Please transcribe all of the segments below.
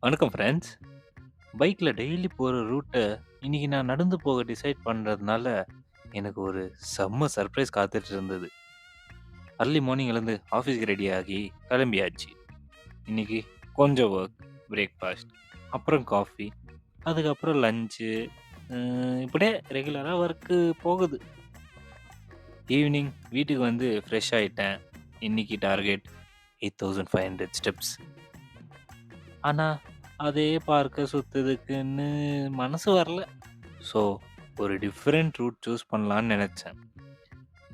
வணக்கம் ஃப்ரெண்ட்ஸ். பைக்ல டெய்லி போற ரூட்ட இன்னைக்கு நான் நடந்து போக டிசைட் பண்றதுனால, எனக்கு ஒரு செம்ம சர்ப்ரைஸ் காத்துட்டு இருந்தது. அர்லி மார்னிங் எழுந்து ஆஃபீஸ்க்கு ரெடி ஆகி கிளம்பியாச்சு. இன்னைக்கு கொஞ்சம் ஒர்க், பிரேக்ஃபாஸ்ட், அப்புறம் காஃபி, அதுக்கப்புறம் லஞ்சு, இப்படியே ரெகுலரா ஒர்க்கு போகுது. ஈவினிங் வீட்டுக்கு வந்து ஃப்ரெஷ் ஆயிட்டேன். இன்னைக்கு டார்கெட் 8500 ஸ்டெப்ஸ். ஆனா, அதே பார்க்க சுத்துறதுக்குன்னு மனசு வரல. ஸோ, ஒரு டிஃபரெண்ட் ரூட் சூஸ் பண்ணலான்னு நெனச்சேன்.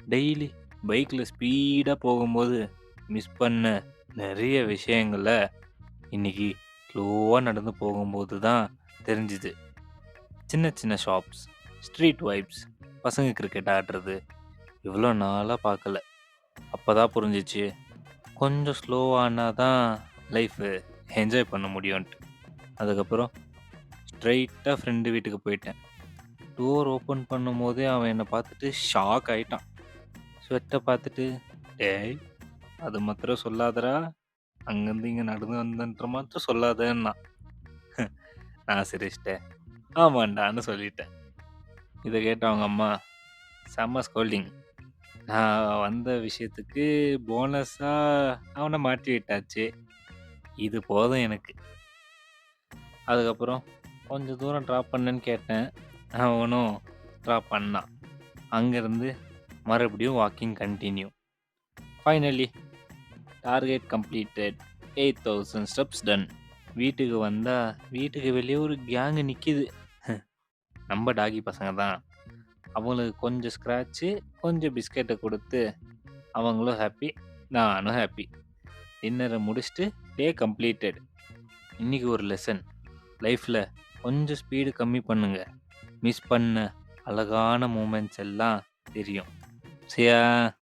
டெய்லி பைக்ல ஸ்பீடா போகும்போது மிஸ் பண்ண நெறைய விஷயங்கள இன்னைக்கு ஸ்லோவா நடந்து போகும்போது தான் தெரிஞ்சுது. சின்ன சின்ன ஷாப்ஸ், ஸ்ட்ரீட் வைப்ஸ், பசங்க கிரிக்கெட் ஆடுறது இவ்வளோ நாளா பார்க்கல. அப்பதான் புரிஞ்சுச்சு, கொஞ்சம் ஸ்லோவானா தான் லைஃபு என்ஜாய் பண்ண முடியும்ன்ட்டு. அதுக்கப்புறம் ஸ்ட்ரெயிட்டா ஃப்ரெண்டு வீட்டுக்கு போயிட்டேன். டோர் ஓப்பன் பண்ணும்போதே அவன் என்ன பார்த்துட்டு ஷாக் ஆயிட்டான். ஸ்வெட்ட பார்த்துட்டு, "டேய்! அது மாத்திரம் சொல்லாதடா. அங்கருந்து இங்க நடந்து வந்தேன்ற மாத்திரம் சொல்லாதன்னான்." நான் சிரிச்சுட்டேன். ஆமாண்டான்னு சொல்லிட்டேன். இத கேட்ட அவங்க அம்மா செம்ம ஸ்கோல்டிங். நான் வந்த விஷயத்துக்கு போனஸா அவன மாட்டி விட்டாச்சு. இது போதும் எனக்கு. அதுக்கப்புறம் கொஞ்சம் தூரம் ட்ராப் பண்ணேன்னு கேட்டேன். அவனும் ட்ராப் பண்ணான். அங்கருந்து மறுபடியும் walking continue. Finally target completed. 8000 steps done. வீட்டுக்கு வந்தா, வீட்டுக்கு வெளியே ஒரு கேங் நிக்குது. நம்ம டாகி பசங்க தான். அவங்களுக்கு கொஞ்சம் ஸ்க்ராட்சு, கொஞ்சம் பிஸ்கெட்ட குடுத்து, அவங்களும் ஹாப்பி, நானும் ஹாப்பி. டின்னர முடிச்சுட்டு டே கம்ப்ளீட்டட். இன்னைக்கு ஒரு லெசன். லைஃப்ல கொஞ்சம் ஸ்பீடு கம்மி பண்ணுங்க. மிஸ் பண்ண அழகான மூமெண்ட்ஸ் எல்லாம் தெரியும். சியா